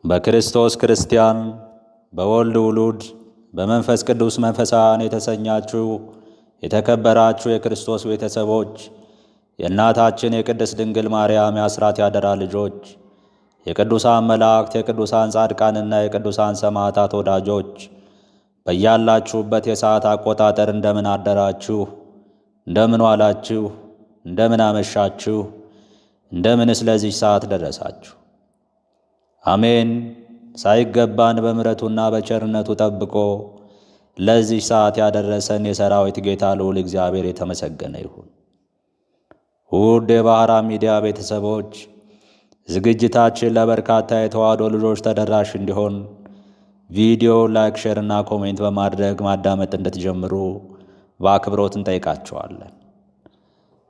በክርስቶስ ክርስቲያን በወልድ ውሉድ በመንፈስ ቅዱስ መንፈሳን የተሰኛችሁ የተከበራችሁ የክርስቶስ ቤተሰቦች የእናታችን የቅድስት ድንግል ማርያም የአስራት ያደራ ልጆች የቅዱሳን መላእክት የቅዱሳን ጻድቃንና የቅዱሳን ሰማዕታት ወዳጆች በያላችሁበት የሰዓት አቆጣጠር እንደምን አደራችሁ፣ እንደምን ዋላችሁ፣ እንደምን አመሻችሁ፣ እንደምን ስለዚህ ሰዓት ደረሳችሁ። አሜን። ሳይገባን በምሕረቱና በቸርነቱ ጠብቆ ለዚህ ሰዓት ያደረሰን የሰራዊት ጌታ ልዑል እግዚአብሔር የተመሰገነ ይሁን። ውድ የባህራ ሚዲያ ቤተሰቦች ዝግጅታችን ለበርካታ የተዋሕዶ ልጆች ተደራሽ እንዲሆን ቪዲዮ ላይክ፣ ሼር እና ኮሜንት በማድረግ ማዳመጥ እንድትጀምሩ በአክብሮት እንጠይቃችኋለን።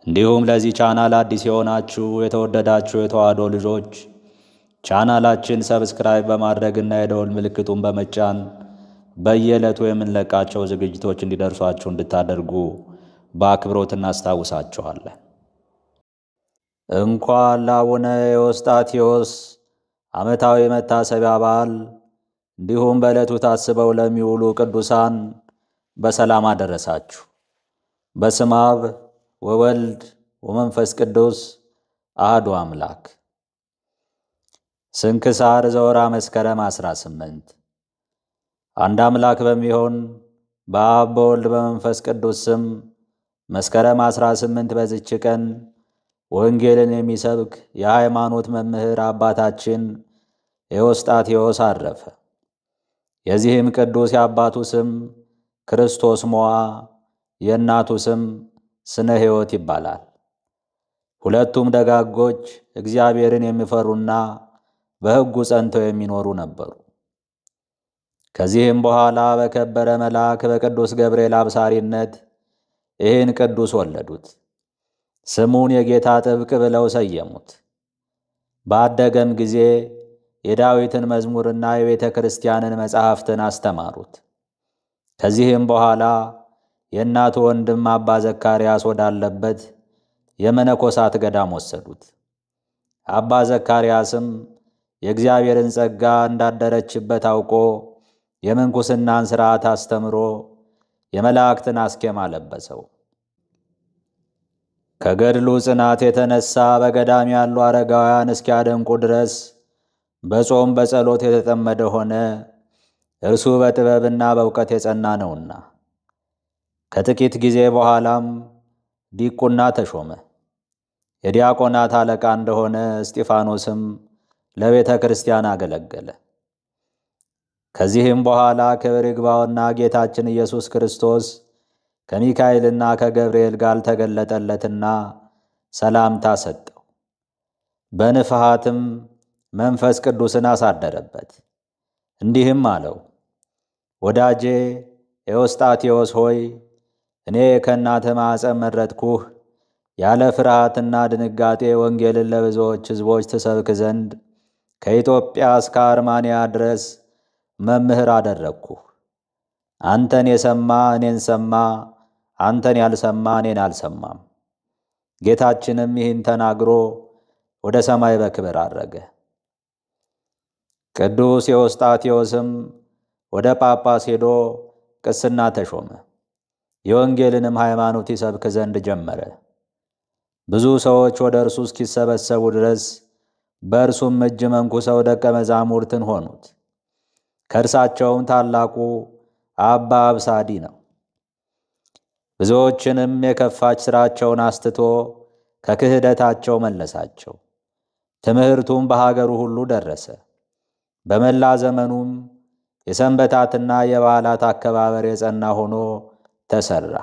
እንዲሁም ለዚህ ቻናል አዲስ የሆናችሁ የተወደዳችሁ የተዋሕዶ ልጆች ቻናላችን ሰብስክራይብ በማድረግና የደወል ምልክቱን በመጫን በየዕለቱ የምንለቃቸው ዝግጅቶች እንዲደርሷችሁ እንድታደርጉ በአክብሮት እናስታውሳችኋለን። እንኳን ለአቡነ ኤዎስጣቴዎስ ዓመታዊ መታሰቢያ በዓል እንዲሁም በዕለቱ ታስበው ለሚውሉ ቅዱሳን በሰላም አደረሳችሁ። በስመ አብ ወወልድ ወመንፈስ ቅዱስ አሐዱ አምላክ። ስንክሳር ዘወርኃ መስከረም 18 አንድ አምላክ በሚሆን በአብ በወልድ በመንፈስ ቅዱስ ስም መስከረም 18 በዚች ቀን ወንጌልን የሚሰብክ የሃይማኖት መምህር አባታችን ኤዎስጣቴዎስ አረፈ። የዚህም ቅዱስ የአባቱ ስም ክርስቶስ ሞዓ፣ የእናቱ ስም ስነ ሕይወት ይባላል። ሁለቱም ደጋጎች እግዚአብሔርን የሚፈሩና በሕጉ ጸንተው የሚኖሩ ነበሩ። ከዚህም በኋላ በከበረ መልአክ በቅዱስ ገብርኤል አብሳሪነት ይህን ቅዱስ ወለዱት። ስሙን የጌታ ጥብቅ ብለው ሰየሙት። ባደገም ጊዜ የዳዊትን መዝሙርና የቤተ ክርስቲያንን መጻሕፍትን አስተማሩት። ከዚህም በኋላ የእናቱ ወንድም አባ ዘካርያስ ወዳለበት የመነኮሳት ገዳም ወሰዱት። አባ ዘካርያስም የእግዚአብሔርን ጸጋ እንዳደረችበት አውቆ የምንኩስናን ሥርዓት አስተምሮ የመላእክትን አስኬማ ለበሰው። ከገድሉ ጽናት የተነሳ በገዳም ያሉ አረጋውያን እስኪያደንቁ ድረስ በጾም በጸሎት የተጠመደ ሆነ። እርሱ በጥበብና በእውቀት የጸና ነውና። ከጥቂት ጊዜ በኋላም ዲቁና ተሾመ። የዲያቆናት አለቃ እንደሆነ እስጢፋኖስም ለቤተ ክርስቲያን አገለገለ። ከዚህም በኋላ ክብር ይግባውና ጌታችን ኢየሱስ ክርስቶስ ከሚካኤልና ከገብርኤል ጋር ተገለጠለትና ሰላምታ ሰጠው። በንፍሃትም መንፈስ ቅዱስን አሳደረበት። እንዲህም አለው፣ ወዳጄ ኤዎስጣቴዎስ ሆይ እኔ ከእናትህ ማኅፀን መረጥኩህ። ያለ ፍርሃትና ድንጋጤ ወንጌልን ለብዙዎች ሕዝቦች ትሰብክ ዘንድ ከኢትዮጵያ እስከ አርማንያ ድረስ መምህር አደረግኩህ። አንተን የሰማ እኔን ሰማ፣ አንተን ያልሰማ እኔን አልሰማም። ጌታችንም ይህን ተናግሮ ወደ ሰማይ በክብር አረገ። ቅዱስ ኤዎስጣቴዎስም ወደ ጳጳስ ሄዶ ቅስና ተሾመ። የወንጌልንም ሃይማኖት ይሰብክ ዘንድ ጀመረ። ብዙ ሰዎች ወደ እርሱ እስኪሰበሰቡ ድረስ በእርሱም እጅ መንኩሰው ደቀ መዛሙርትን ሆኑት። ከእርሳቸውም ታላቁ አባ አብሳዲ ነው። ብዙዎችንም የከፋች ሥራቸውን አስትቶ ከክህደታቸው መለሳቸው። ትምህርቱም በሀገሩ ሁሉ ደረሰ። በመላ ዘመኑም የሰንበታትና የበዓላት አከባበር የጸና ሆኖ ተሠራ።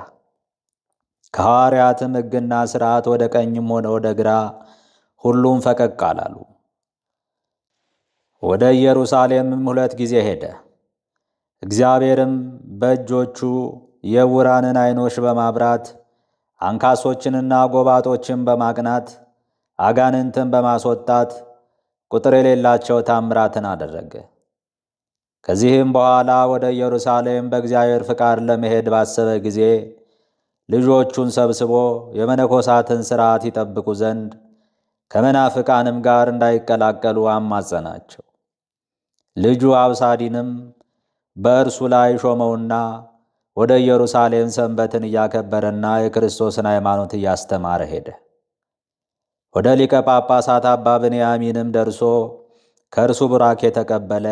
ከሐዋርያትም ሕግና ሥርዓት ወደ ቀኝም ሆነ ወደ ግራ ሁሉም ፈቀቅ አላሉ። ወደ ኢየሩሳሌምም 2 ጊዜ ሄደ። እግዚአብሔርም በእጆቹ የዕውራንን ዓይኖች በማብራት አንካሶችንና ጎባጦችን በማቅናት አጋንንትን በማስወጣት ቁጥር የሌላቸው ታምራትን አደረገ። ከዚህም በኋላ ወደ ኢየሩሳሌም በእግዚአብሔር ፍቃድ ለመሄድ ባሰበ ጊዜ ልጆቹን ሰብስቦ የመነኮሳትን ሥርዓት ይጠብቁ ዘንድ ከመናፍቃንም ጋር እንዳይቀላቀሉ አማጸናቸው። ልጁ አብሳዲንም በእርሱ ላይ ሾመውና ወደ ኢየሩሳሌም ሰንበትን እያከበረና የክርስቶስን ሃይማኖት እያስተማረ ሄደ። ወደ ሊቀ ጳጳሳት አባ ብንያሚንም ደርሶ ከእርሱ ቡራኬ ተቀበለ።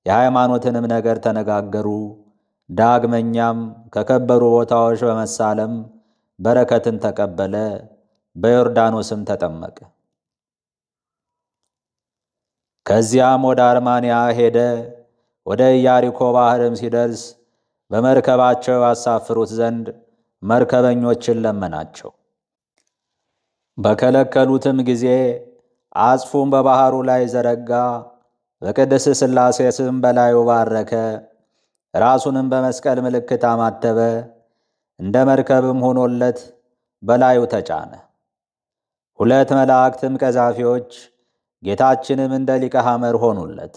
የሃይማኖትንም ነገር ተነጋገሩ። ዳግመኛም ከከበሩ ቦታዎች በመሳለም በረከትን ተቀበለ። በዮርዳኖስም ተጠመቀ። ከዚያም ወደ አርማንያ ሄደ። ወደ ኢያሪኮ ባሕርም ሲደርስ በመርከባቸው ያሳፍሩት ዘንድ መርከበኞችን ለመናቸው። በከለከሉትም ጊዜ አጽፉን በባሕሩ ላይ ዘረጋ። በቅድስት ሥላሴ ስም በላዩ ባረከ። ራሱንም በመስቀል ምልክት አማተበ። እንደ መርከብም ሆኖለት በላዩ ተጫነ። 2 መላእክትም ቀዛፊዎች ጌታችንም እንደ ሊቀ ሐመር ሆኑለት።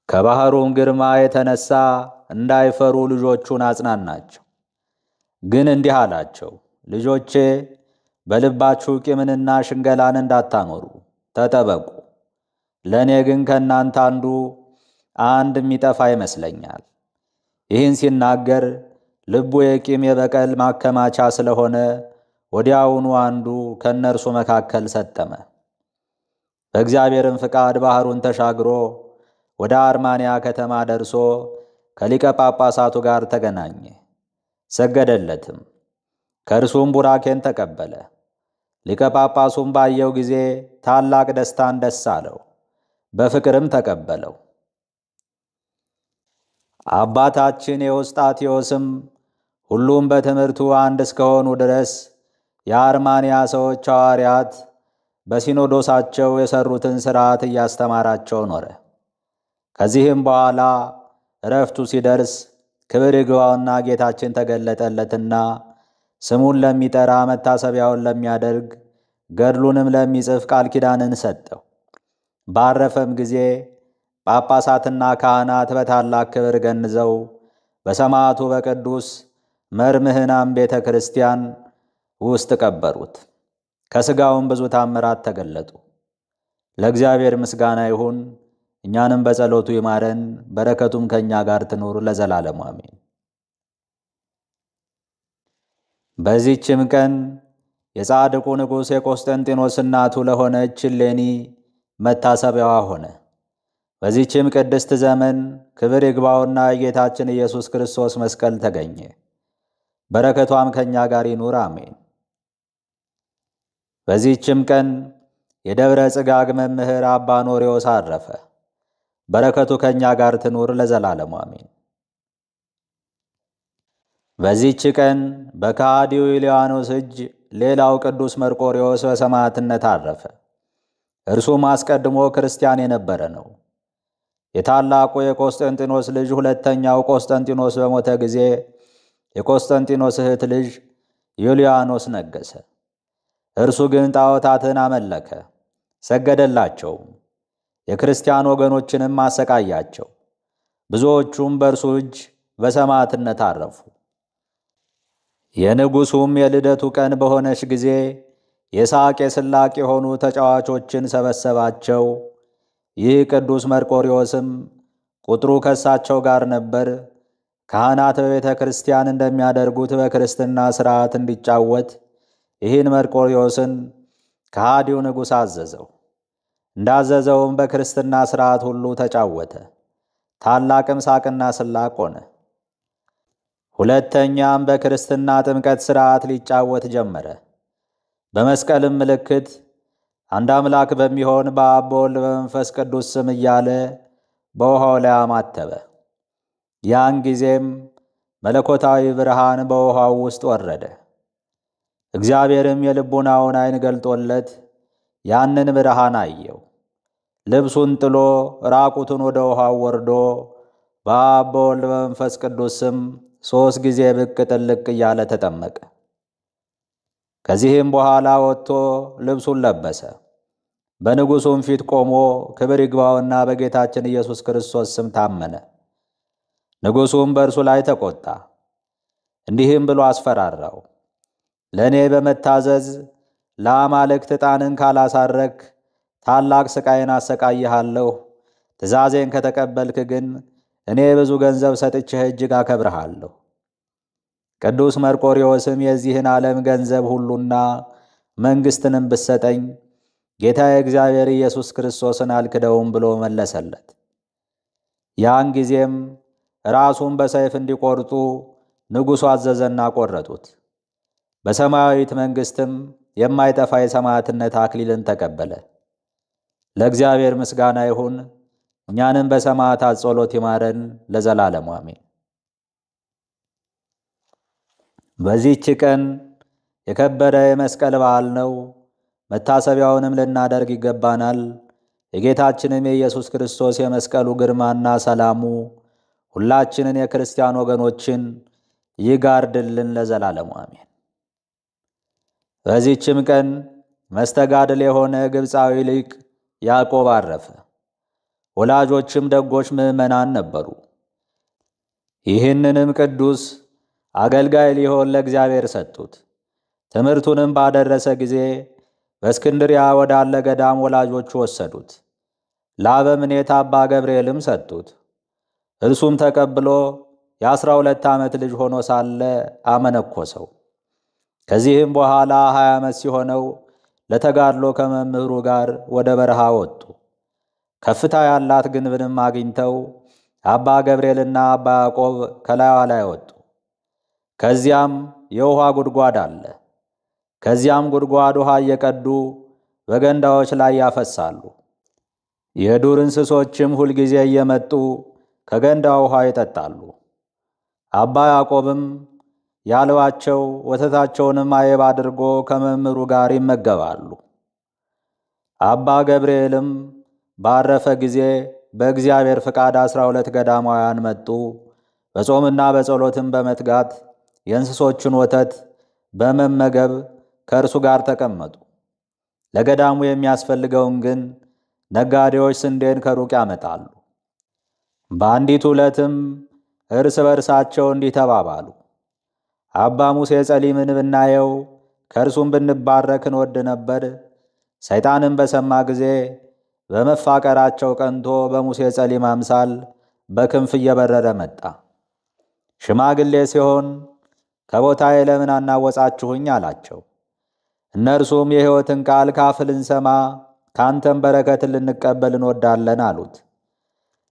ከባሕሩም ግርማ የተነሣ እንዳይፈሩ ልጆቹን አጽናናቸው። ግን እንዲህ አላቸው፣ ልጆቼ በልባችሁ ቂምንና ሽንገላን እንዳታኖሩ ተጠበቁ። ለእኔ ግን ከእናንተ አንድ የሚጠፋ ይመስለኛል። ይህን ሲናገር ልቡ የቂም የበቀል ማከማቻ ስለሆነ ወዲያውኑ አንዱ ከእነርሱ መካከል ሰጠመ። በእግዚአብሔርም ፍቃድ ባሕሩን ተሻግሮ ወደ አርማንያ ከተማ ደርሶ ከሊቀ ጳጳሳቱ ጋር ተገናኘ። ሰገደለትም። ከእርሱም ቡራኬን ተቀበለ። ሊቀ ጳጳሱም ባየው ጊዜ ታላቅ ደስታን ደስ አለው፣ በፍቅርም ተቀበለው። አባታችን ኤዎስጣቴዎስም ሁሉም በትምህርቱ አንድ እስከሆኑ ድረስ የአርማንያ ሰዎች ሐዋርያት በሲኖዶሳቸው የሠሩትን ሥርዓት እያስተማራቸው ኖረ። ከዚህም በኋላ ዕረፍቱ ሲደርስ ክብር ይግባውና ጌታችን ተገለጠለትና ስሙን ለሚጠራ መታሰቢያውን ለሚያደርግ ገድሉንም ለሚጽፍ ቃል ኪዳንን ሰጠው። ባረፈም ጊዜ ጳጳሳትና ካህናት በታላቅ ክብር ገንዘው በሰማዕቱ በቅዱስ መርምህናም ቤተ ክርስቲያን ውስጥ ቀበሩት። ከሥጋውም ብዙ ታምራት ተገለጡ። ለእግዚአብሔር ምስጋና ይሁን። እኛንም በጸሎቱ ይማረን፣ በረከቱም ከእኛ ጋር ትኑር ለዘላለሙ አሜን። በዚህችም ቀን የጻድቁ ንጉሥ የቆስጠንጢኖስ እናቱ ለሆነች እሌኒ መታሰቢያዋ ሆነ። በዚህችም ቅድስት ዘመን ክብር ይግባውና የጌታችን ኢየሱስ ክርስቶስ መስቀል ተገኘ። በረከቷም ከእኛ ጋር ይኑር አሜን። በዚህችም ቀን የደብረ ጽጋግ መምህር አባ ኖሬዎስ አረፈ። በረከቱ ከእኛ ጋር ትኑር ለዘላለሙ አሜን። በዚህች ቀን በከሃዲው ኢልያኖስ እጅ ሌላው ቅዱስ መርቆሬዎስ በሰማዕትነት አረፈ። እርሱም አስቀድሞ ክርስቲያን የነበረ ነው። የታላቁ የቆስጠንጢኖስ ልጅ ሁለተኛው ቆስጠንጢኖስ በሞተ ጊዜ የቆስጠንጢኖስ እህት ልጅ ዩልያኖስ ነገሰ። እርሱ ግን ጣዖታትን አመለከ፣ ሰገደላቸውም። የክርስቲያን ወገኖችንም አሰቃያቸው። ብዙዎቹም በእርሱ እጅ በሰማዕትነት አረፉ። የንጉሡም የልደቱ ቀን በሆነች ጊዜ የሳቅ የስላቅ የሆኑ ተጫዋቾችን ሰበሰባቸው። ይህ ቅዱስ መርቆሬዎስም ቁጥሩ ከሳቸው ጋር ነበር። ካህናት በቤተ ክርስቲያን እንደሚያደርጉት በክርስትና ሥርዓት እንዲጫወት ይህን መርቆሬዎስን ከሃዲው ንጉሥ አዘዘው። እንዳዘዘውም በክርስትና ሥርዓት ሁሉ ተጫወተ። ታላቅም ሳቅና ስላቅ ሆነ። ሁለተኛም በክርስትና ጥምቀት ሥርዓት ሊጫወት ጀመረ። በመስቀልም ምልክት አንድ አምላክ በሚሆን በአብ በወልድ በመንፈስ ቅዱስ ስም እያለ በውሃው ላይ አማተበ። ያን ጊዜም መለኮታዊ ብርሃን በውሃው ውስጥ ወረደ። እግዚአብሔርም የልቡናውን ዓይን ገልጦለት ያንን ብርሃን አየው። ልብሱን ጥሎ ራቁቱን ወደ ውሃው ወርዶ በአብ በወልድ በመንፈስ ቅዱስ ስም 3 ጊዜ ብቅ ጥልቅ እያለ ተጠመቀ። ከዚህም በኋላ ወጥቶ ልብሱን ለበሰ። በንጉሡም ፊት ቆሞ ክብር ይግባውና በጌታችን ኢየሱስ ክርስቶስ ስም ታመነ። ንጉሡም በእርሱ ላይ ተቆጣ፣ እንዲህም ብሎ አስፈራራው። ለእኔ በመታዘዝ ለአማልክት ዕጣንን ካላሳረክ ታላቅ ሥቃይን አሰቃይሃለሁ፣ ትእዛዜን ከተቀበልክ ግን እኔ ብዙ ገንዘብ ሰጥቼህ እጅግ አከብርሃለሁ። ቅዱስ መርቆሬዎስም የዚህን ዓለም ገንዘብ ሁሉና መንግሥትንም ብትሰጠኝ ጌታዬ እግዚአብሔር ኢየሱስ ክርስቶስን አልክደውም ብሎ መለሰለት። ያን ጊዜም ራሱን በሰይፍ እንዲቆርጡ ንጉሡ አዘዘና ቆረጡት። በሰማያዊት መንግሥትም የማይጠፋ የሰማዕትነት አክሊልን ተቀበለ። ለእግዚአብሔር ምስጋና ይሁን። እኛንም በሰማዕታት ጸሎት ይማረን ለዘላለሙ አሜን። በዚህች ቀን የከበረ የመስቀል በዓል ነው። መታሰቢያውንም ልናደርግ ይገባናል። የጌታችንም የኢየሱስ ክርስቶስ የመስቀሉ ግርማና ሰላሙ ሁላችንን የክርስቲያን ወገኖችን ይጋርድልን ለዘላለሙ አሜን። በዚህችም ቀን መስተጋድል የሆነ ግብፃዊ ሊቅ ያዕቆብ አረፈ። ወላጆችም ደጎች ምዕመናን ነበሩ። ይህንንም ቅዱስ አገልጋይ ሊሆን ለእግዚአብሔር ሰጡት። ትምህርቱንም ባደረሰ ጊዜ በእስክንድርያ ወዳለ ገዳም ወላጆቹ ወሰዱት። ለአበምኔት አባ ገብርኤልም ሰጡት። እርሱም ተቀብሎ የ12 ዓመት ልጅ ሆኖ ሳለ አመነኮሰው። ከዚህም በኋላ 20 ዓመት ሲሆነው ለተጋድሎ ከመምህሩ ጋር ወደ በረሃ ወጡ። ከፍታ ያላት ግንብንም አግኝተው አባ ገብርኤልና አባ ያዕቆብ ከላይዋ ላይ ወጡ። ከዚያም የውሃ ጉድጓድ አለ። ከዚያም ጉድጓድ ውሃ እየቀዱ በገንዳዎች ላይ ያፈሳሉ። የዱር እንስሶችም ሁልጊዜ እየመጡ ከገንዳው ውሃ ይጠጣሉ። አባ ያዕቆብም ያልባቸው ወተታቸውንም አይብ አድርጎ ከመምህሩ ጋር ይመገባሉ። አባ ገብርኤልም ባረፈ ጊዜ በእግዚአብሔር ፍቃድ 12 ገዳማውያን መጡ። በጾምና በጸሎትም በመትጋት የእንስሶችን ወተት በመመገብ ከእርሱ ጋር ተቀመጡ። ለገዳሙ የሚያስፈልገውን ግን ነጋዴዎች ስንዴን ከሩቅ ያመጣሉ። በአንዲት ዕለትም እርስ በርሳቸው እንዲህ ተባባሉ፣ አባ ሙሴ ጸሊምን ብናየው ከእርሱም ብንባረክ እንወድ ነበር። ሰይጣንም በሰማ ጊዜ በመፋቀራቸው ቀንቶ በሙሴ ጸሊም አምሳል በክንፍ እየበረረ መጣ። ሽማግሌ ሲሆን ከቦታዬ ለምን አናወጻችሁኝ አላቸው። እነርሱም የሕይወትን ቃል ካፍ ልንሰማ ካንተም በረከትን ልንቀበል እንወዳለን አሉት።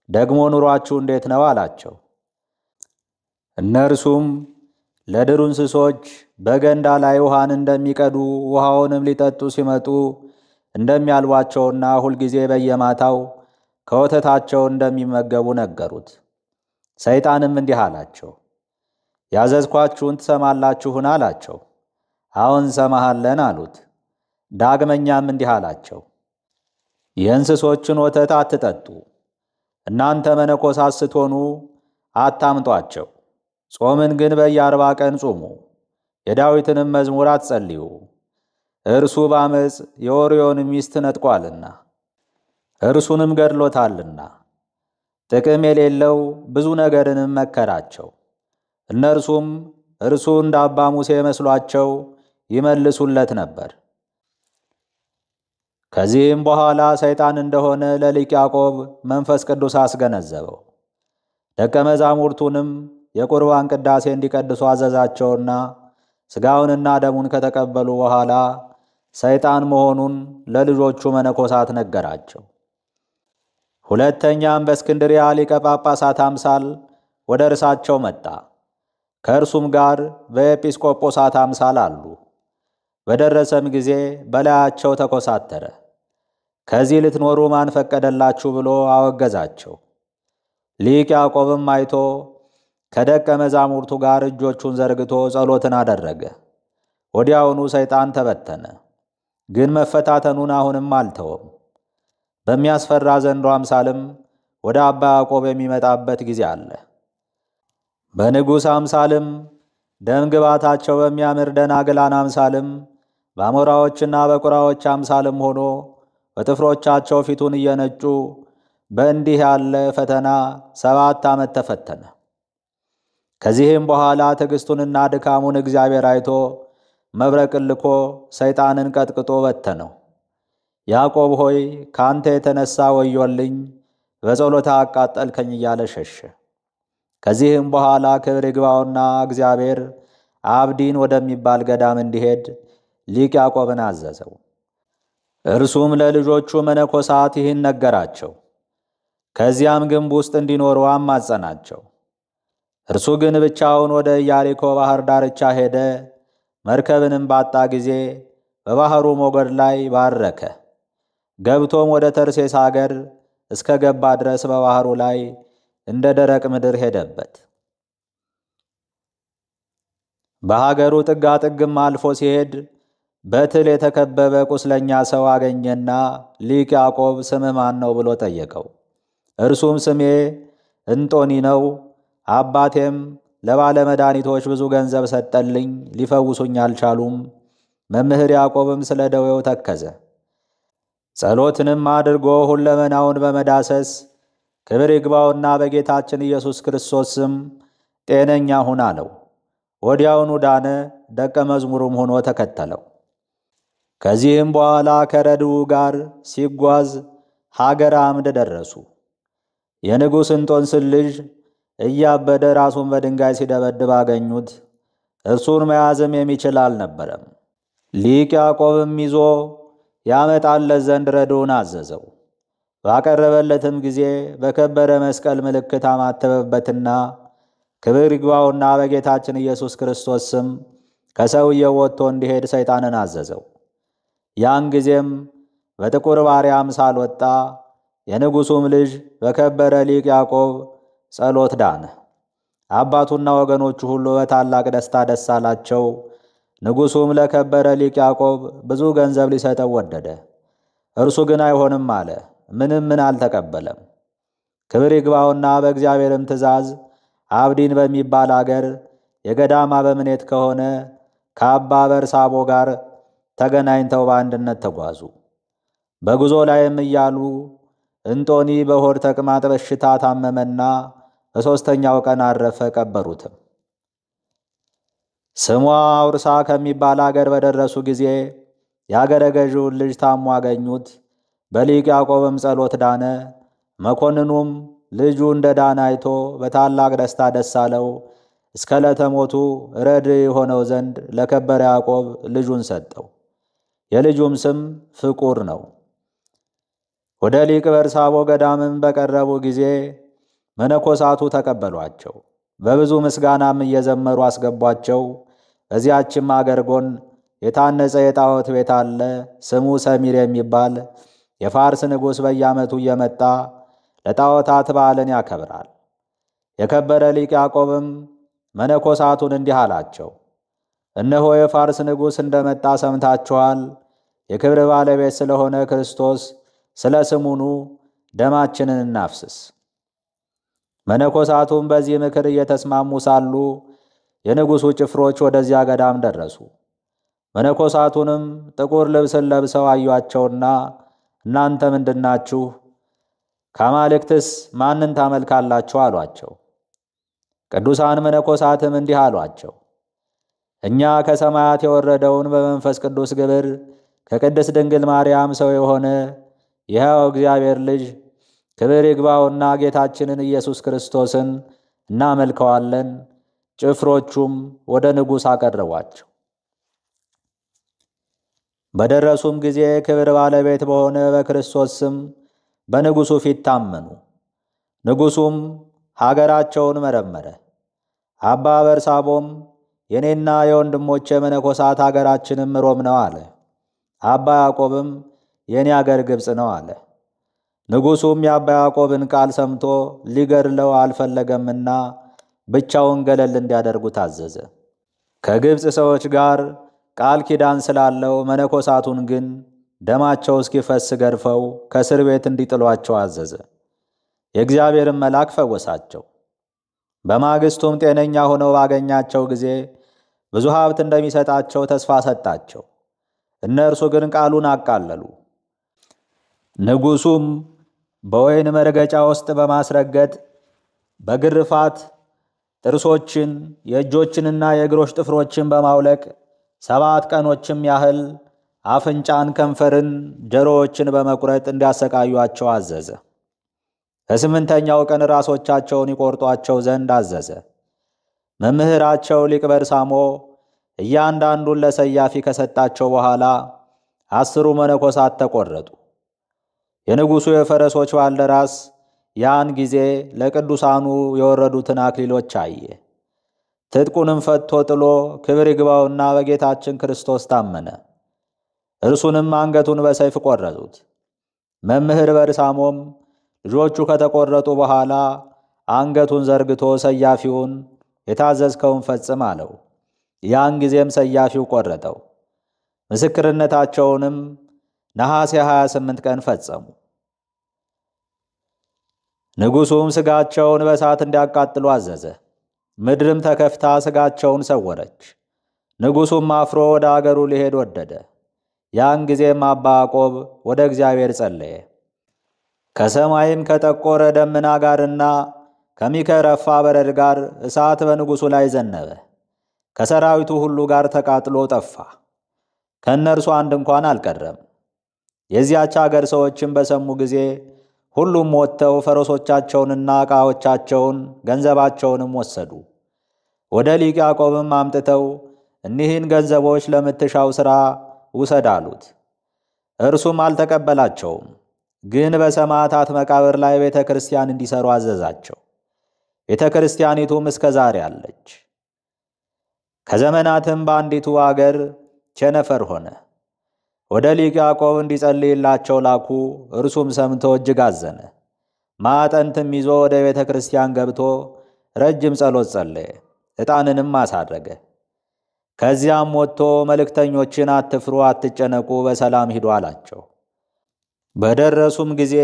ደግሞ ኑሯችሁ እንዴት ነው አላቸው። እነርሱም ለዱር እንስሶች በገንዳ ላይ ውሃን እንደሚቀዱ ውሃውንም ሊጠጡ ሲመጡ እንደሚያልቧቸውና ሁልጊዜ በየማታው ከወተታቸው እንደሚመገቡ ነገሩት። ሰይጣንም እንዲህ አላቸው፣ ያዘዝኳችሁን ትሰማላችሁን አላቸው። አዎን እንሰማሃለን አሉት። ዳግመኛም እንዲህ አላቸው፣ የእንስሶችን ወተት አትጠጡ። እናንተ መነኮሳት ስትሆኑ አታምጧቸው። ጾምን ግን በየ40 ቀን ጹሙ። የዳዊትንም መዝሙር አትጸልዩ፣ እርሱ በዓመፅ የኦርዮን ሚስት ነጥቋልና እርሱንም ገድሎታልና። ጥቅም የሌለው ብዙ ነገርንም መከራቸው። እነርሱም እርሱ እንደ አባ ሙሴ መስሏቸው ይመልሱለት ነበር። ከዚህም በኋላ ሰይጣን እንደሆነ ለሊቅ ያዕቆብ መንፈስ ቅዱስ አስገነዘበው። ደቀ መዛሙርቱንም የቁርባን ቅዳሴ እንዲቀድሱ አዘዛቸውና ሥጋውንና ደሙን ከተቀበሉ በኋላ ሰይጣን መሆኑን ለልጆቹ መነኮሳት ነገራቸው። ሁለተኛም በእስክንድርያ ሊቀ ጳጳሳት አምሳል ወደ እርሳቸው መጣ። ከእርሱም ጋር በኤጲስቆጶሳት አምሳል አሉ። በደረሰም ጊዜ በላያቸው ተኮሳተረ። ከዚህ ልትኖሩ ማን ፈቀደላችሁ ብሎ አወገዛቸው። ሊቅ ያዕቆብም አይቶ ከደቀ መዛሙርቱ ጋር እጆቹን ዘርግቶ ጸሎትን አደረገ። ወዲያውኑ ሰይጣን ተበተነ። ግን መፈታተኑን አሁንም አልተወም። በሚያስፈራ ዘንዶ አምሳልም ወደ አባ ያዕቆብ የሚመጣበት ጊዜ አለ። በንጉሥ አምሳልም ደም ግባታቸው በሚያምር ደናግላን አምሳልም በአሞራዎችና በቁራዎች አምሳልም ሆኖ በጥፍሮቻቸው ፊቱን እየነጩ በእንዲህ ያለ ፈተና 7 ዓመት ተፈተነ። ከዚህም በኋላ ትዕግስቱንና ድካሙን እግዚአብሔር አይቶ መብረቅን ልኮ ሰይጣንን ቀጥቅጦ በተነው። ያዕቆብ ሆይ ካንተ የተነሳ ወዮልኝ፣ በጸሎታ አቃጠልከኝ እያለ ሸሸ። ከዚህም በኋላ ክብር ይግባውና እግዚአብሔር አብዲን ወደሚባል ገዳም እንዲሄድ ሊቅ ያዕቆብን አዘዘው። እርሱም ለልጆቹ መነኮሳት ይህን ነገራቸው። ከዚያም ግንብ ውስጥ እንዲኖሩ አማጸናቸው። እርሱ ግን ብቻውን ወደ ኢያሪኮ ባህር ዳርቻ ሄደ። መርከብንም ባጣ ጊዜ በባህሩ ሞገድ ላይ ባረከ። ገብቶም ወደ ተርሴስ አገር እስከ ገባ ድረስ በባህሩ ላይ እንደ ደረቅ ምድር ሄደበት። በሀገሩ ጥጋጥግም አልፎ ሲሄድ በትል የተከበበ ቁስለኛ ሰው አገኘና ሊቅ ያዕቆብ ስምህ ማን ነው ብሎ ጠየቀው። እርሱም ስሜ እንጦኒ ነው፣ አባቴም ለባለ መድኃኒቶች ብዙ ገንዘብ ሰጠልኝ፣ ሊፈውሱኝ አልቻሉም። መምህር ያዕቆብም ስለ ደዌው ተከዘ። ጸሎትንም አድርጎ ሁለመናውን በመዳሰስ ክብር ይግባውና በጌታችን ኢየሱስ ክርስቶስ ስም ጤነኛ ሁን አለው። ወዲያውኑ ዳነ። ደቀ መዝሙሩም ሆኖ ተከተለው። ከዚህም በኋላ ከረድኡ ጋር ሲጓዝ ሀገረ አምድ ደረሱ። የንጉሥ እንጦንስን ልጅ እያበደ ራሱን በድንጋይ ሲደበድብ አገኙት። እርሱን መያዝም የሚችል አልነበረም። ሊቅ ያዕቆብም ይዞ ያመጣለት ዘንድ ረድኡን አዘዘው። ባቀረበለትም ጊዜ በከበረ መስቀል ምልክት አማተበበትና ክብር ይግባውና በጌታችን ኢየሱስ ክርስቶስ ስም ከሰውየው ወጥቶ እንዲሄድ ሰይጣንን አዘዘው። ያን ጊዜም በጥቁር ባሪያ አምሳል ወጣ። የንጉሡም ልጅ በከበረ ሊቅ ያዕቆብ ጸሎት ዳነ። አባቱና ወገኖቹ ሁሉ በታላቅ ደስታ ደስ አላቸው። ንጉሡም ለከበረ ሊቅ ያዕቆብ ብዙ ገንዘብ ሊሰጠው ወደደ። እርሱ ግን አይሆንም አለ። ምንም አልተቀበለም። ክብር ይግባውና በእግዚአብሔርም ትእዛዝ አብዲን በሚባል አገር የገዳም አበምኔት ከሆነ ከአባ በርሳቦ ጋር ተገናኝተው በአንድነት ተጓዙ። በጉዞ ላይም እያሉ እንጦኒ በሆድ ተቅማጥ በሽታ ታመመና በሦስተኛው ቀን አረፈ። ቀበሩትም። ስሟ አውርሳ ከሚባል አገር በደረሱ ጊዜ የአገረ ገዢውን ልጅ ታሞ አገኙት። በሊቅ ያዕቆብም ጸሎት ዳነ። መኮንኑም ልጁ እንደ ዳነ አይቶ በታላቅ ደስታ ደስ አለው። እስከ ዕለተ ሞቱ ረድእ የሆነው ዘንድ ለከበረ ያዕቆብ ልጁን ሰጠው። የልጁም ስም ፍቁር ነው። ወደ ሊቅ በርሳቦ ገዳምም በቀረቡ ጊዜ መነኮሳቱ ተቀበሏቸው። በብዙ ምስጋናም እየዘመሩ አስገቧቸው። በዚያችም አገር ጎን የታነጸ የጣዖት ቤት አለ። ስሙ ሰሚር የሚባል የፋርስ ንጉሥ በየዓመቱ እየመጣ ለጣዖታት በዓልን ያከብራል። የከበረ ሊቅ ያዕቆብም መነኮሳቱን እንዲህ አላቸው። እነሆ የፋርስ ንጉሥ እንደመጣ ሰምታችኋል። የክብር ባለቤት ስለሆነ ክርስቶስ ስለ ስሙኑ ደማችንን እናፍስስ። መነኮሳቱም በዚህ ምክር እየተስማሙ ሳሉ የንጉሡ ጭፍሮች ወደዚያ ገዳም ደረሱ። መነኮሳቱንም ጥቁር ልብስን ለብሰው አዩአቸውና እናንተ ምንድናችሁ? ከአማልክትስ ማንን ታመልካላችሁ? አሏቸው። ቅዱሳን መነኮሳትም እንዲህ አሏቸው። እኛ ከሰማያት የወረደውን በመንፈስ ቅዱስ ግብር ከቅድስት ድንግል ማርያም ሰው የሆነ ይኸው እግዚአብሔር ልጅ ክብር ይግባውና ጌታችንን ኢየሱስ ክርስቶስን እናመልከዋለን። ጭፍሮቹም ወደ ንጉሥ አቀረቧቸው። በደረሱም ጊዜ ክብር ባለቤት በሆነ በክርስቶስ ስም በንጉሡ ፊት ታመኑ። ንጉሡም ሀገራቸውን መረመረ። አባ በርሳቦም የኔና የወንድሞቼ መነኮሳት አገራችንም ሮም ነው አለ። አባ ያዕቆብም የኔ አገር ግብፅ ነው አለ። ንጉሡም የአባ ያዕቆብን ቃል ሰምቶ ሊገድለው አልፈለገምና ብቻውን ገለል እንዲያደርጉ ታዘዘ። ከግብፅ ሰዎች ጋር ቃል ኪዳን ስላለው መነኮሳቱን ግን ደማቸው እስኪፈስ ገርፈው ከእስር ቤት እንዲጥሏቸው አዘዘ። የእግዚአብሔርን መልአክ ፈወሳቸው። በማግስቱም ጤነኛ ሆነው ባገኛቸው ጊዜ ብዙ ሀብት እንደሚሰጣቸው ተስፋ ሰጣቸው። እነርሱ ግን ቃሉን አቃለሉ። ንጉሡም በወይን መርገጫ ውስጥ በማስረገጥ በግርፋት ጥርሶችን የእጆችንና የእግሮች ጥፍሮችን በማውለቅ 7 ቀኖችም ያህል አፍንጫን፣ ከንፈርን፣ ጆሮዎችን በመቁረጥ እንዲያሰቃዩአቸው አዘዘ። በስምንተኛው ቀን ራሶቻቸውን ይቆርጧቸው ዘንድ አዘዘ። መምህራቸው ሊቅ በርሳሞ እያንዳንዱን ለሰያፊ ከሰጣቸው በኋላ 10 መነኮሳት ተቆረጡ። የንጉሡ የፈረሶች ባልደራስ ያን ጊዜ ለቅዱሳኑ የወረዱትን አክሊሎች አየ። ትጥቁንም ፈቶ ጥሎ ክብር ይግባውና በጌታችን ክርስቶስ ታመነ። እርሱንም አንገቱን በሰይፍ ቆረጡት። መምህር በርሳሞም ልጆቹ ከተቆረጡ በኋላ አንገቱን ዘርግቶ ሰያፊውን የታዘዝከውን ፈጽም አለው። ያን ጊዜም ሰያፊው ቆረጠው። ምስክርነታቸውንም ነሐሴ 28 ቀን ፈጸሙ። ንጉሡም ሥጋቸውን በእሳት እንዲያቃጥሉ አዘዘ። ምድርም ተከፍታ ሥጋቸውን ሰወረች። ንጉሡም አፍሮ ወደ አገሩ ሊሄድ ወደደ። ያን ጊዜም አባ ያዕቆብ ወደ እግዚአብሔር ጸለየ። ከሰማይም ከጠቆረ ደመና ጋርና ከሚከረፋ በረድ ጋር እሳት በንጉሡ ላይ ዘነበ። ከሰራዊቱ ሁሉ ጋር ተቃጥሎ ጠፋ። ከእነርሱ አንድ እንኳን አልቀረም። የዚያች አገር ሰዎችም በሰሙ ጊዜ ሁሉም ወጥተው ፈረሶቻቸውንና ዕቃዎቻቸውን ገንዘባቸውንም ወሰዱ። ወደ ሊቅ ያዕቆብም አምጥተው እኒህን ገንዘቦች ለምትሻው ሥራ ውሰድ አሉት። እርሱም አልተቀበላቸውም፣ ግን በሰማዕታት መቃብር ላይ ቤተ ክርስቲያን እንዲሠሩ አዘዛቸው። ቤተ ክርስቲያኒቱም እስከ ዛሬ አለች። ከዘመናትም በአንዲቱ አገር ቸነፈር ሆነ። ወደ ሊቅ ያዕቆብ እንዲጸልይላቸው ላኩ። እርሱም ሰምቶ እጅግ አዘነ። ማዕጠንትም ይዞ ወደ ቤተ ክርስቲያን ገብቶ ረጅም ጸሎት ጸለየ። ዕጣንንም አሳረገ። ከዚያም ወጥቶ መልእክተኞችን አትፍሩ፣ አትጨነቁ፣ በሰላም ሂዱ አላቸው። በደረሱም ጊዜ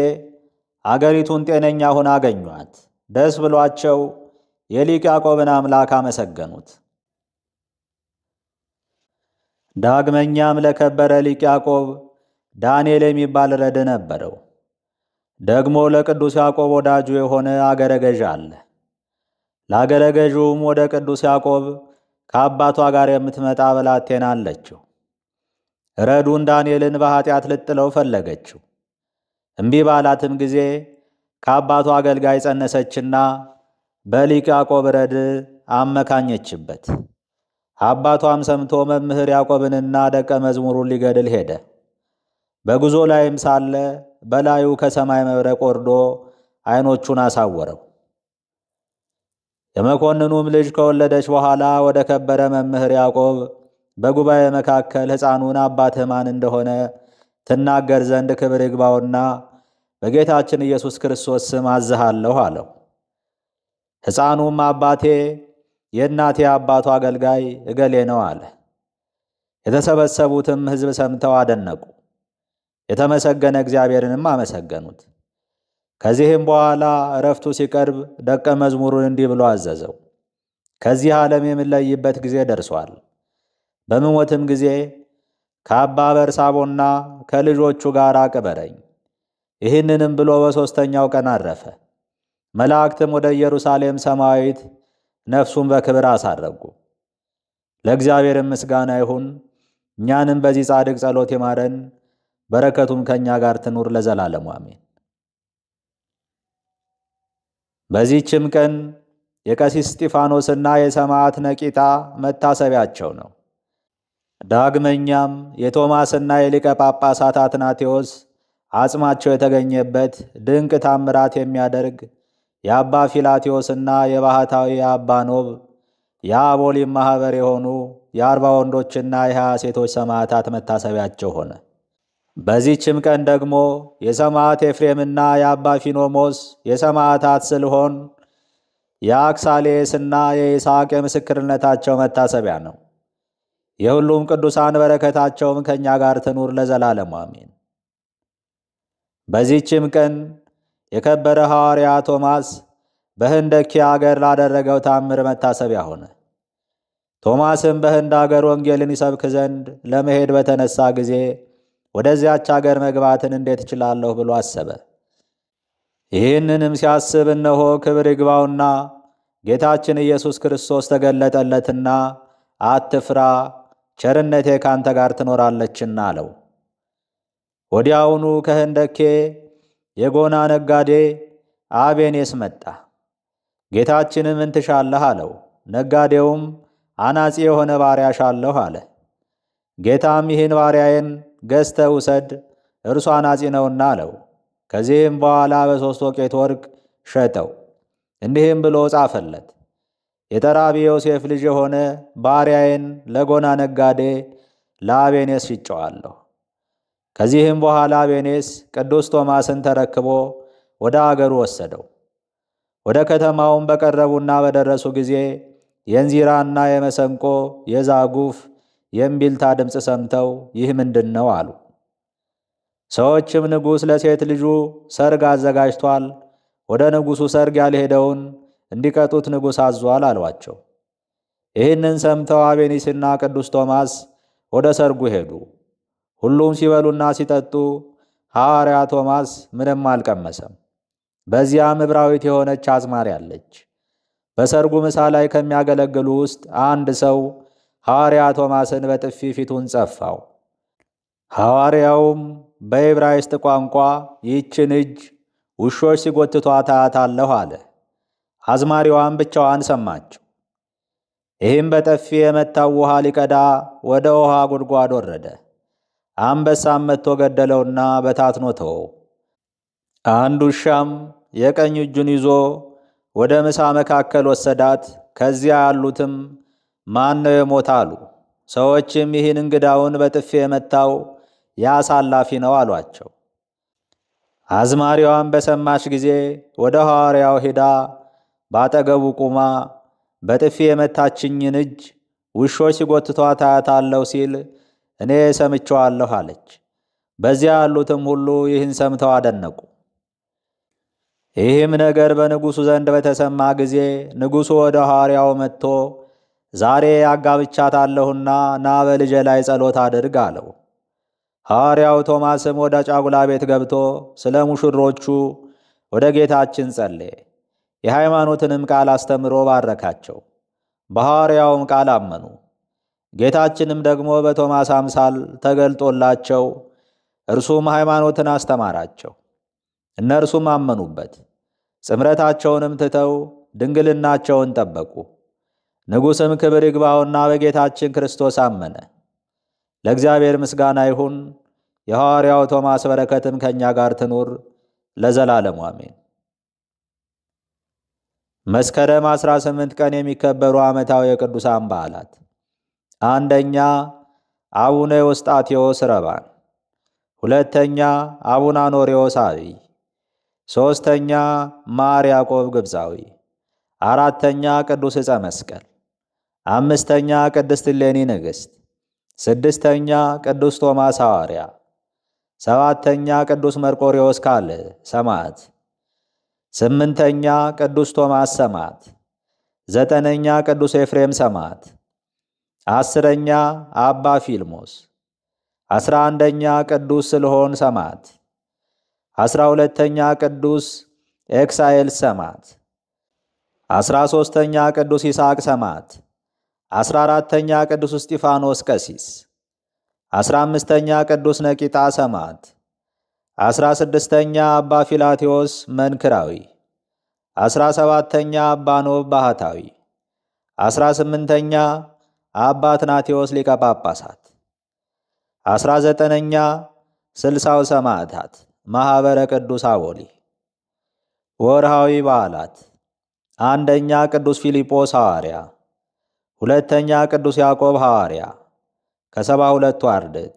አገሪቱን ጤነኛ ሆና አገኟት። ደስ ብሏቸው የሊቅ ያዕቆብን አምላክ አመሰገኑት። ዳግመኛም ለከበረ ሊቅ ያዕቆብ ዳንኤል የሚባል ረድ ነበረው። ደግሞ ለቅዱስ ያዕቆብ ወዳጁ የሆነ አገረ ገዥ አለ። ለአገረ ገዥውም ወደ ቅዱስ ያዕቆብ ከአባቷ ጋር የምትመጣ ብላቴና አለችው። ረዱን ዳንኤልን በኃጢአት ልጥለው ፈለገችው። እምቢ ባላትም ጊዜ ከአባቷ አገልጋይ ጸነሰችና በሊቅ ያዕቆብ ረድ አመካኘችበት። አባቷም ሰምቶ መምህር ያዕቆብንና ደቀ መዝሙሩን ሊገድል ሄደ። በጉዞ ላይም ሳለ በላዩ ከሰማይ መብረቅ ወርዶ ዓይኖቹን አሳወረው። የመኮንኑም ልጅ ከወለደች በኋላ ወደ ከበረ መምህር ያዕቆብ በጉባኤ መካከል ሕፃኑን አባትህ ማን እንደሆነ ትናገር ዘንድ ክብር ይግባውና በጌታችን ኢየሱስ ክርስቶስ ስም አዝሃለሁ አለው። ሕፃኑም አባቴ የእናቴ አባቱ አገልጋይ እገሌ ነው አለ። የተሰበሰቡትም ሕዝብ ሰምተው አደነቁ። የተመሰገነ እግዚአብሔርንም አመሰገኑት። ከዚህም በኋላ ዕረፍቱ ሲቀርብ ደቀ መዝሙሩን እንዲህ ብሎ አዘዘው። ከዚህ ዓለም የምለይበት ጊዜ ደርሷል። በምሞትም ጊዜ ከአባ በርሳቦና ከልጆቹ ጋር አቅበረኝ። ይህንንም ብሎ በሦስተኛው ቀን አረፈ። መላእክትም ወደ ኢየሩሳሌም ሰማያዊት ነፍሱን በክብር አሳረጉ። ለእግዚአብሔርም ምስጋና ይሁን። እኛንም በዚህ ጻድቅ ጸሎት ይማረን፣ በረከቱም ከእኛ ጋር ትኑር ለዘላለሙ አሜን። በዚህችም ቀን የቀሲስ እስጢፋኖስና የሰማዕት ነቂጣ መታሰቢያቸው ነው። ዳግመኛም የቶማስና የሊቀ ጳጳሳት አትናቴዎስ አጽማቸው የተገኘበት ድንቅ ታምራት የሚያደርግ የአባ ፊላቴዎስና የባህታዊ የአባ ኖብ የአቦሊም ማኅበር የሆኑ የ40 ወንዶችና የ20 ሴቶች ሰማዕታት መታሰቢያቸው ሆነ። በዚህችም ቀን ደግሞ የሰማዕት ኤፍሬምና የአባ ፊኖሞስ የሰማዕታት ስልሆን የአክሳሌስና የይስሐቅ የምስክርነታቸው መታሰቢያ ነው። የሁሉም ቅዱሳን በረከታቸውም ከእኛ ጋር ትኑር ለዘላለሙ አሜን። በዚህችም ቀን የከበረ ሐዋርያ ቶማስ በህንደኪ አገር ላደረገው ታምር መታሰቢያ ሆነ። ቶማስም በህንድ አገር ወንጌልን ይሰብክ ዘንድ ለመሄድ በተነሳ ጊዜ ወደዚያች አገር መግባትን እንዴት እችላለሁ ብሎ አሰበ። ይህንንም ሲያስብ እነሆ ክብር ይግባውና ጌታችን ኢየሱስ ክርስቶስ ተገለጠለትና አትፍራ፣ ቸርነቴ ካንተ ጋር ትኖራለችና አለው። ወዲያውኑ ከህንደኬ የጎና ነጋዴ አቤኔስ መጣ። ጌታችንም ምን ትሻለህ አለው። ነጋዴውም አናጺ የሆነ ባሪያ ሻለሁ አለ። ጌታም ይህን ባሪያዬን ገዝተህ ውሰድ፣ እርሱ አናጺ ነውና አለው። ከዚህም በኋላ በ3 ወቄት ወርቅ ሸጠው። እንዲህም ብሎ ጻፈለት፣ የጠራቢ ዮሴፍ ልጅ የሆነ ባሪያዬን ለጎና ነጋዴ ለአቤኔስ ሽጨዋለሁ። ከዚህም በኋላ አቤኔስ ቅዱስ ቶማስን ተረክቦ ወደ አገሩ ወሰደው። ወደ ከተማውም በቀረቡና በደረሱ ጊዜ የእንዚራና የመሰንቆ የዛጉፍ የእምቢልታ ድምፅ ሰምተው ይህ ምንድን ነው አሉ። ሰዎችም ንጉሥ ለሴት ልጁ ሰርግ አዘጋጅቷል፣ ወደ ንጉሡ ሰርግ ያልሄደውን እንዲቀጡት ንጉሥ አዟል አሏቸው። ይህንን ሰምተው አቤኔስና ቅዱስ ቶማስ ወደ ሰርጉ ሄዱ። ሁሉም ሲበሉና ሲጠጡ ሐዋርያ ቶማስ ምንም አልቀመሰም። በዚያም ዕብራዊት የሆነች አዝማሪ አለች። በሰርጉ ምሳ ላይ ከሚያገለግሉ ውስጥ አንድ ሰው ሐዋርያ ቶማስን በጥፊ ፊቱን ጸፋው። ሐዋርያውም በዕብራይስጥ ቋንቋ ይህችን እጅ ውሾች ሲጎትቷት አያታለሁ አለ። አዝማሪዋም ብቻዋን ሰማችው። ይህም በጥፊ የመታው ውሃ ሊቀዳ ወደ ውሃ ጉድጓድ ወረደ። አንበሳም መጥቶ ገደለውና በታትኖ ተወው። አንድ ውሻም የቀኝ እጁን ይዞ ወደ ምሳ መካከል ወሰዳት። ከዚያ ያሉትም ማን ነው የሞተ አሉ። ሰዎችም ይህን እንግዳውን በጥፊ የመታው ያሳላፊ ነው አሏቸው። አዝማሪዋም በሰማች ጊዜ ወደ ሐዋርያው ሄዳ ባጠገቡ ቁማ በጥፊ የመታችኝን እጅ ውሾች ሲጎትቷት አያታለሁ ሲል እኔ ሰምቼዋለሁ አለች። በዚያ ያሉትም ሁሉ ይህን ሰምተው አደነቁ። ይህም ነገር በንጉሡ ዘንድ በተሰማ ጊዜ ንጉሡ ወደ ሐዋርያው መጥቶ ዛሬ አጋብቻታለሁና ና በልጄ ላይ ጸሎት አድርግ አለው። ሐዋርያው ቶማስም ወደ ጫጉላ ቤት ገብቶ ስለ ሙሽሮቹ ወደ ጌታችን ጸለየ። የሃይማኖትንም ቃል አስተምሮ ባረካቸው። በሐዋርያውም ቃል አመኑ። ጌታችንም ደግሞ በቶማስ አምሳል ተገልጦላቸው እርሱም ሃይማኖትን አስተማራቸው። እነርሱም አመኑበት። ጽምረታቸውንም ትተው ድንግልናቸውን ጠበቁ። ንጉሥም ክብር ይግባውና በጌታችን ክርስቶስ አመነ። ለእግዚአብሔር ምስጋና ይሁን። የሐዋርያው ቶማስ በረከትም ከእኛ ጋር ትኑር ለዘላለሙ አሜን። መስከረም 18 ቀን የሚከበሩ ዓመታዊ የቅዱሳን በዓላት፣ አንደኛ አቡነ ኤዎስጣቴዎስ ረባን፣ ሁለተኛ አቡነ አኖሬዎስ አብይ፣ ሦስተኛ ማር ያዕቆብ ግብፃዊ፣ አራተኛ ቅዱስ ዕፀ መስቀል፣ አምስተኛ ቅድስት እሌኒ ንግሥት፣ ስድስተኛ ቅዱስ ቶማስ ሐዋርያ፣ ሰባተኛ ቅዱስ መርቆሬዎስ ካልዕ ሰማዕት፣ ስምንተኛ ቅዱስ ቶማስ ሰማዕት፣ ዘጠነኛ ቅዱስ ኤፍሬም ሰማዕት፣ አስረኛ አባ ፊልሞስ፣ 11ኛ ቅዱስ ስልሆን ሰማዕት፣ 12ኛ ቅዱስ ኤክሳኤል ሰማዕት፣ 13ኛ ቅዱስ ይስሐቅ ሰማዕት፣ 14ኛ ቅዱስ እስጢፋኖስ ቀሲስ፣ 15ኛ ቅዱስ ነቂጣ ሰማዕት፣ 16ኛ አባ ፊላቴዎስ መንክራዊ፣ 17ኛ አባ ኖብ ባህታዊ፣ 18ኛ አባ ትናቴዎስ ሊቀ ጳጳሳት፣ 19ኛ ስልሳው ሰማዕታት ማኅበረ ቅዱስ አቦሊ። ወርሃዊ በዓላት፣ አንደኛ ቅዱስ ፊልጶስ ሐዋርያ፣ ሁለተኛ ቅዱስ ያዕቆብ ሐዋርያ ከ72ቱ አርድእት።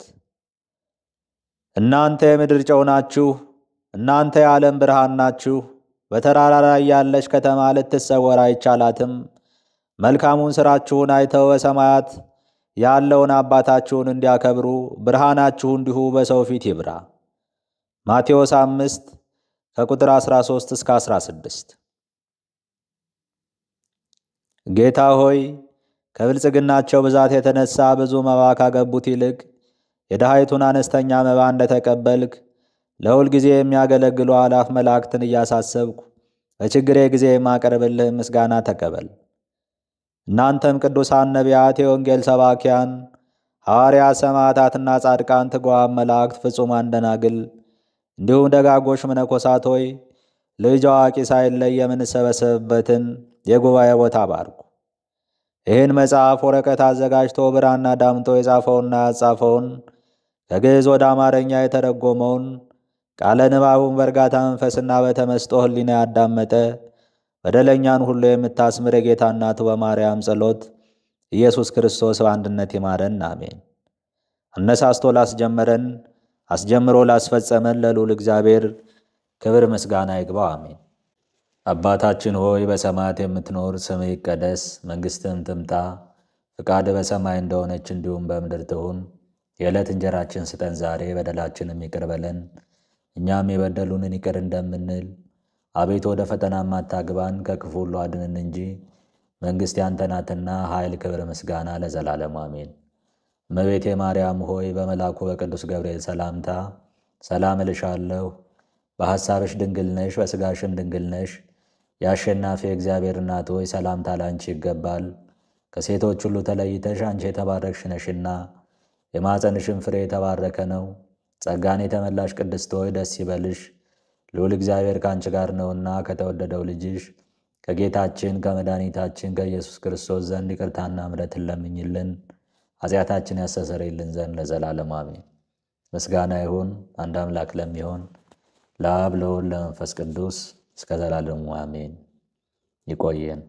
እናንተ የምድር ጨው ናችሁ፣ እናንተ የዓለም ብርሃን ናችሁ። በተራራ ላይ ያለች ከተማ ልትሰወር አይቻላትም። መልካሙን ሥራችሁን አይተው በሰማያት ያለውን አባታችሁን እንዲያከብሩ ብርሃናችሁ እንዲሁ በሰው ፊት ይብራ። ማቴዎስ 5 ከቁጥር 13 እስከ 16። ጌታ ሆይ ከብልጽግናቸው ብዛት የተነሳ ብዙ መባ ካገቡት ይልቅ የድሃይቱን አነስተኛ መባ እንደተቀበልክ ለሁል ጊዜ የሚያገለግሉ አላፍ መላእክትን እያሳሰብኩ በችግሬ ጊዜ የማቀርብልህ ምስጋና ተቀበል። እናንተም ቅዱሳን ነቢያት፣ የወንጌል ሰባኪያን ሐዋርያት፣ ሰማዕታትና ጻድቃን፣ ትጉሃን መላእክት፣ ፍጹማን ደናግል እንዲሁም ደጋጎች መነኮሳት ሆይ ልጅ አዋቂ ሳይለይ የምንሰበሰብበትን የጉባኤ ቦታ ባርኩ። ይህን መጽሐፍ ወረቀት አዘጋጅቶ ብራና ዳምጦ የጻፈውና ያጻፈውን ከግዕዝ ወደ አማርኛ የተረጎመውን ቃለ ንባቡን በእርጋታ መንፈስና በተመስጦ ሕሊና ያዳመጠ በደለኛን ሁሉ የምታስምር የጌታ እናቱ በማርያም ጸሎት ኢየሱስ ክርስቶስ በአንድነት ይማረን፣ አሜን። አነሳስቶ ላስጀመረን አስጀምሮ ላስፈጸመን ለልዑል እግዚአብሔር ክብር ምስጋና ይግባው፣ አሜን። አባታችን ሆይ በሰማያት የምትኖር፣ ስምህ ይቀደስ፣ መንግሥትህም ትምጣ፣ ፍቃድህ በሰማይ እንደሆነች እንዲሁም በምድር ትሁን። የዕለት እንጀራችን ስጠን ዛሬ፣ በደላችንም ይቅር በለን እኛም የበደሉንን ይቅር እንደምንል። አቤቱ ወደ ፈተናም አታግባን፣ ከክፉ ሁሉ አድነን እንጂ መንግሥት ያንተ ናትና ኃይል፣ ክብር፣ ምስጋና ለዘላለሙ አሜን። እመቤቴ ማርያም ሆይ በመልአኩ በቅዱስ ገብርኤል ሰላምታ ሰላም እልሻለሁ። በሐሳብሽ ድንግል ነሽ፣ በሥጋሽም ድንግል ነሽ። የአሸናፊ እግዚአብሔር እናት ሆይ ሰላምታ ላንቺ ይገባል። ከሴቶች ሁሉ ተለይተሽ አንቺ የተባረክሽ ነሽና የማኅፀንሽም ፍሬ የተባረከ ነው። ጸጋን የተመላሽ ቅድስት ሆይ ደስ ይበልሽ፣ ልዑል እግዚአብሔር ከአንቺ ጋር ነውና ከተወደደው ልጅሽ ከጌታችን ከመድኃኒታችን ከኢየሱስ ክርስቶስ ዘንድ ይቅርታና ምሕረትን ለምኝልን ኃጢአታችን ያስተሰርይልን ዘንድ ለዘላለሙ አሜን። ምስጋና ይሁን አንድ አምላክ ለሚሆን ለአብ ለወልድ ለመንፈስ ቅዱስ እስከ ዘላለሙ አሜን። ይቆየን።